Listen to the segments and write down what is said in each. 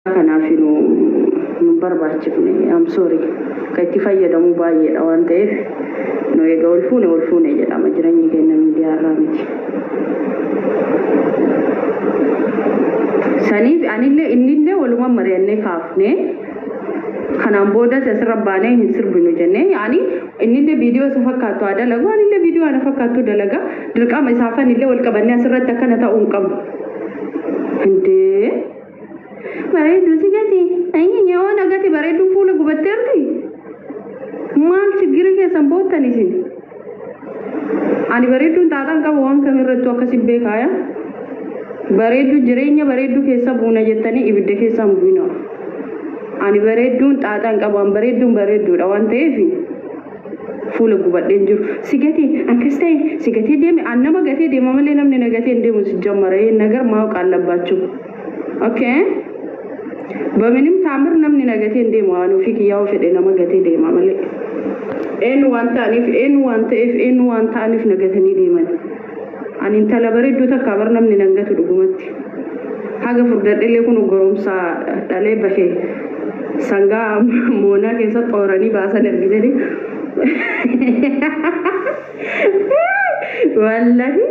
kanaafinu nu barbaachifne I'm sorry ka itti fayyadamu baay'eedha waan ta'eef no eega ulfuune jedhama jireenyi keenya miidiyaa irraa miti saniif anillee innillee waluma mari'annee kaafne kanaan booda asirra baanee hin sirbinu jennee yaani innillee viidiyoo isa fakkaatu dalagu anillee viidiyoo ana fakkaatu dalaga dirqama isaafan illee wal qabannee asirratti akkana ta'uu hin qabu indee bareedu sigati ayni yoo nagati bareedu fuula gubatteerti maal chigiri keessan boottan isin ani bareedu taataan qabu waan kamirrattu akkasi beekaya bareedu jireenya bareedu keessa buuna jettanii ibidda keessa buuna ani bareedu taataan qabu an bareeduudha waan ta'eef fuula gubadheen jiru sigati ankastay sigati deeme annama gatee deema malee namni nagatee deemu sijammara ነገር ማወቅ አለባችሁ okay በምንም ታምር namni nagatee deemu waan ofii kiyyaa fedhe nama gatee deema malee en waan ta'aniif nagatanii deeman ani intala bareedduu takka bar namni nangatu dhugumatti haga furdadheellee kun goromsa dhalee bahee sangaa moonaa keessa xooranii baasan argitanii wallahi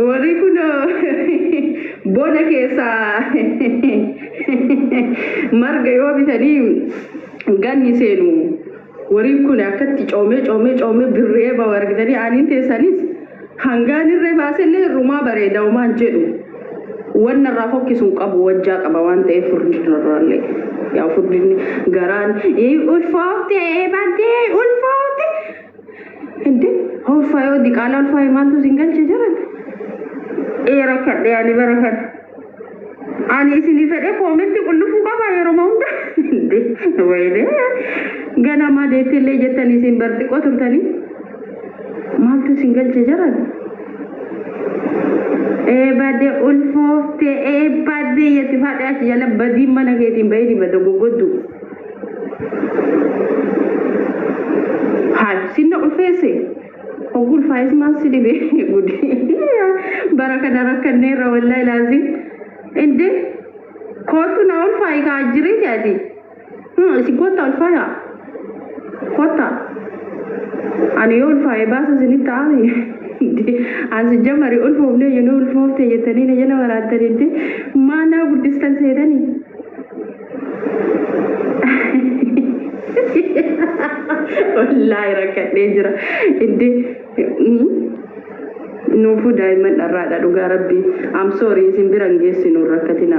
wari kun bona keessa marga yoo bitanii ganni seenu wari kun akkatti coomee birree ba wargitanii anin teessanis hangaan irree baasellee rumaa bareeda umaan jedhu wanna irraa fokkisuun qabu wajjaa qaba waan ta'eef furdinarraallee yaa furdinni garaan ulfoofte baddee ulfoofte inde ulfaayoo diqaalaa ulfaayoo maaltu singalche jiran rakadhe ani barakan ani isinii fedhe koometti qullufuu qaba yeroo hunda inde wayne ganama deettillee jettanii isin barxiqqoo turtanii maaltu singalche jiran badde ulfoofte badde yetti faadhe achi jala badii mana keetiin bahee dibata gogoddu haa sinna ulfeesse ogul faayis maasi dibe gudi barakana rakkanneerra wallahi laazim inde kootu na ulfaayi kaa jiriti ati si kota ulfaaya kota ani yoo ulfaayi baasa sinitti aami ansi jamari ulfoofne yenoo ulfoofte jettanii na jala waraattaninte maanaa guddistan seetanii wallahi rakkadhee jira inde nuufu daa'imman dharraadha dhugaa rabbii I'm sorry isin biran geessinu rakkatina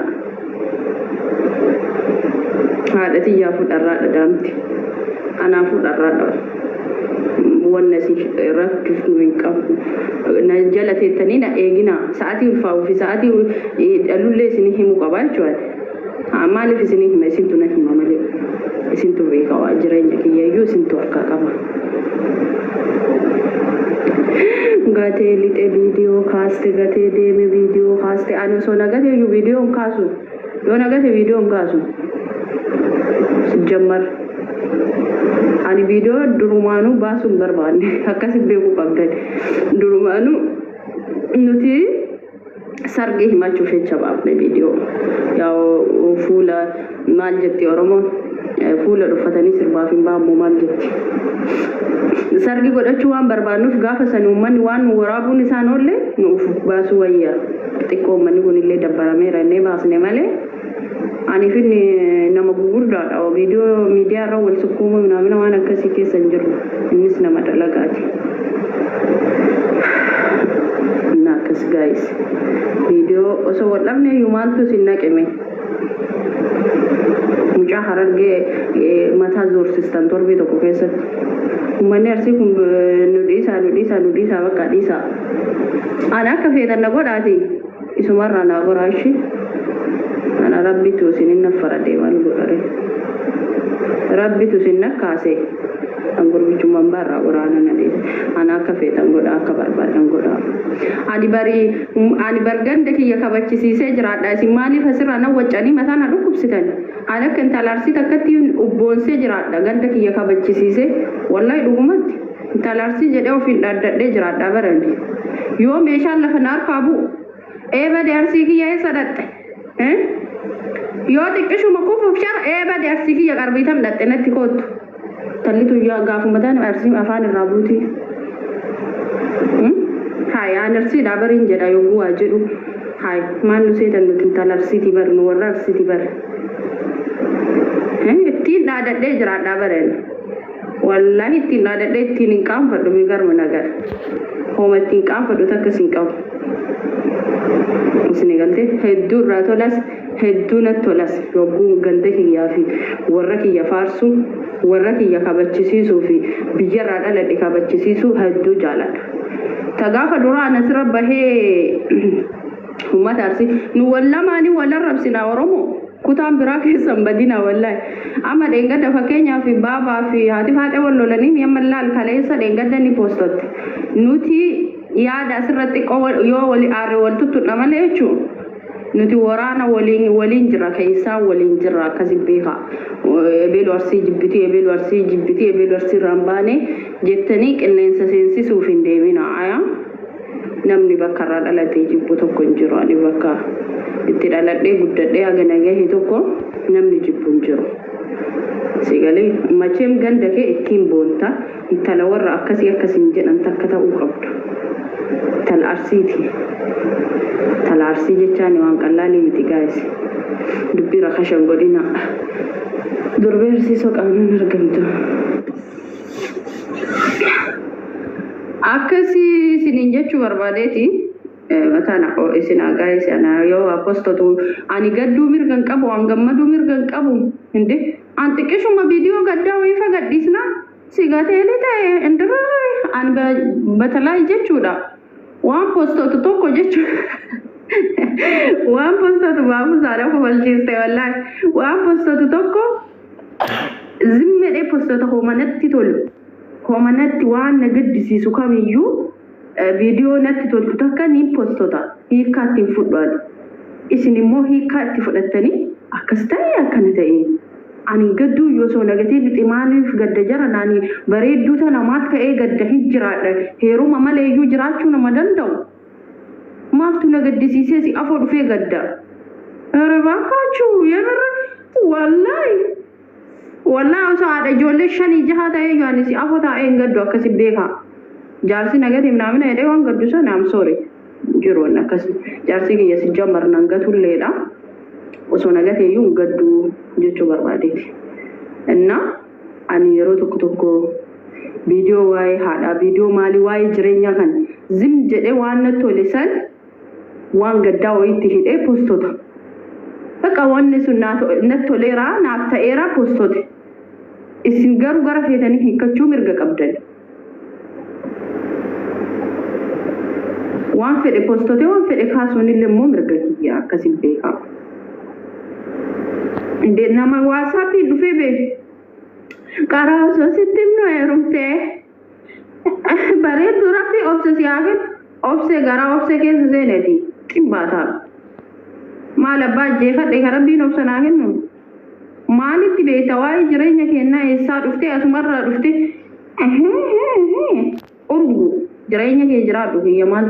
haadha xiyyaafuu dharraadha daamti anaafuu dharraadha wanna si rakkifnu hin qabu na jala teettanii na eegina sa'atii ulfaa'uu fi sa'atii dhalullee isinii himuu qaba jechuudha maaliif isinii hima isintu na hima malee isintu beeka waa jireenya kiyyayyuu isintu harkaa qaba gatee lixe viidiyoo kaaste gatee deeme viidiyoo kaaste ani osoo nagate iyyuu viidiyoo hin kaasu yoo nagate viidiyoo hin kaasu sijammar ani viidiyoo durumaanuu baasuu hin barbaanne akkasi beekuu qabdan durumaanuu nuti sargee himachuuf jecha baafne viidiyoo yaa fuula maal jetti oromoon fuula dhuffatanii sirbaaf hin baammoo maal jetti sargi godhachuu waan barbaannuuf gaafa sanii uummanni waan nu waraabuun isaan oolle nuuf baasuu wayya xiqqoo uummanni kunillee dabbarameera innee baasne malee ani finni nama gugurdaadha viidiyoo miidiyaa irra wal sukkuumuu naamina waan akkasii keessa hin jirru innis nama dhalagaati naakkas gaayis viidiyoo osoo wal dhabne iyyuu maaltu sin naqime mucaa harargee mataa zoorsistan torbii tokko keessatti uummanni arsii kun nu dhiisaa bakka dhiisaa ana akka feetan na godhaati isumarraa naa goraashi ana rabbitu isinin naffara deeman godhare rabbitu isin nakkaase an gurbichumman barraa goraana na dhiise ana akka feetan godha akka barbaadan godha ani barganda kiyya kabachisiisee jiraadha isin maaliif asirraa na waccanii mataa na dhukkubsitan ani akka intalaarsi takkatti ubboonsee jiraadha ganda kiyya kabachisiisee wallahi dhugumatti intalaarsi jedhee ofiin dhaaddadhee jiraadha barani yoo meeshaan lafa na harkaa bu'u eeba deersii kiyya eessa dhatte yoo xiqqishu makuuf shar bade arsiki ya qarbitam dadhenatti kootu tallitu yaa gaafumataan arsi afaan irraa buuti hay anersi dabarin jedha yoo waa jedhu hay maannu seetan nuti talarsiti bar nu warra arsiti bar ittiin dhaadadhee jira dhaabaren wallahi ittiin dhaadadhee ittiin hin qaanfadhu mi garma nagar homa ittiin qaanfadhu takka sin qabu isni galte hedduu irraa tolas hedduu natti tolas yogguu ganda kiyyaa fi warra kiyya faarsu warra kiyya kabachisiisuu fi biyyarraa dhaladhe kabachisiisuu hedduu jaaladha tagaafa duraan asirra bahee ummata arsi nu wallamaanii wallarrabsina oromoo kutaan biraa keessan badina wallahi amma dheengada fakkeenyaa fi baabaa fi haati faate wallolanii mi'amma laal kaleessa dheengada ni poostotti nuti yaada asirratti yoo wali aarre wal tuttuudha malee jechuun nuti waraana waliin jira keessaa waliin jira akkasi beeka ebeelu arsii jibbiti ebeelu arsii jibbiti ebeelu arsii rambaane jettanii qilleensa seensisuuf hin deemina aya namni bakka irraa dhalatee jibbu tokko hin jiru ani bakka itti dhaladhee guddadhee hagana gahe tokko namni jibbu hin jiru sigalee macheem ganda kee ittiin boonta intala warra akkasii akkasiin jedhan takka ta'uu qabdu tal arsiiti tal arsii jechaan waan qallaalii miti gaayis dubbii rakashan godhina durbeersiisoo qaamaan argamtu akkasii sinin jechuu barbaadeeti matana isin gaayis ana yoo apostotu ani gadduu mirgan qabu an gammaduu mirgan qabu inde an xiqqishuma viidiyoo gaddaa wiifa gaddisna sigateeli ta'e indira an batalaa jechuudha waan postotu tokko jechuudha waan postotu baabu saara ko balchiste wallahi waan postotu tokko zimmede postotu homanatti tolu homanatti waan nagaddisiisu kamiyyuu viidiyoo natti toltu takka ni postota hiikkaatti fudhaan isin immoo hiikkaatti fudhattanii akkas ta'e akkana ta'e ani gadduu yoo soo nagatee biximaaniif gadda jara naani bareedduu tana maal ta'ee gadda hijjiraadha heeruma malee iyyuu jiraachuu nama danda'u maaltu nagaddisiisee si afoo dhufee gadda baakaachuu yemerra wallahi osoo haadha ijoollee shanii jaha ta'ee yaani si afoo taa'ee hin gaddu akkasi beeka jaarsi nagati namna ede waan gaddu sana am sorry jiroon akkasi jaarsi kiyya si jammar nan gatulleedha osoo nagate iyyuu gaddu jechuu barbaadeeti inna ani yeroo tokko viidiyoo waa'ee haadha viidiyoo maalii waa'ee jireenya kan zim jedhee waan natti tole san waan gaddaa wayiitti hidhee postota bakka wanni sun natti toleera naaf ta'eera postote isin garuu gara feetanii hiikkachuu mirga qabdan waan fedhe postote waan fedhe kaasuun illee immoo mirga kiyya akkasiin beeka inde nama waasaapii dhufee beeku qaraa osoo sitti himnu heerumtee bareedduu rabbi obse si hagan obse gara obse keessa seeneeti xibbaataa maal abbaa jeefadhe ka rabbiin obsa naa kennu maalitti beekta waa'ee jireenya kennaa eessaa dhufte asumarraa dhufte urgu jireenya kee jiraadhu biyya maal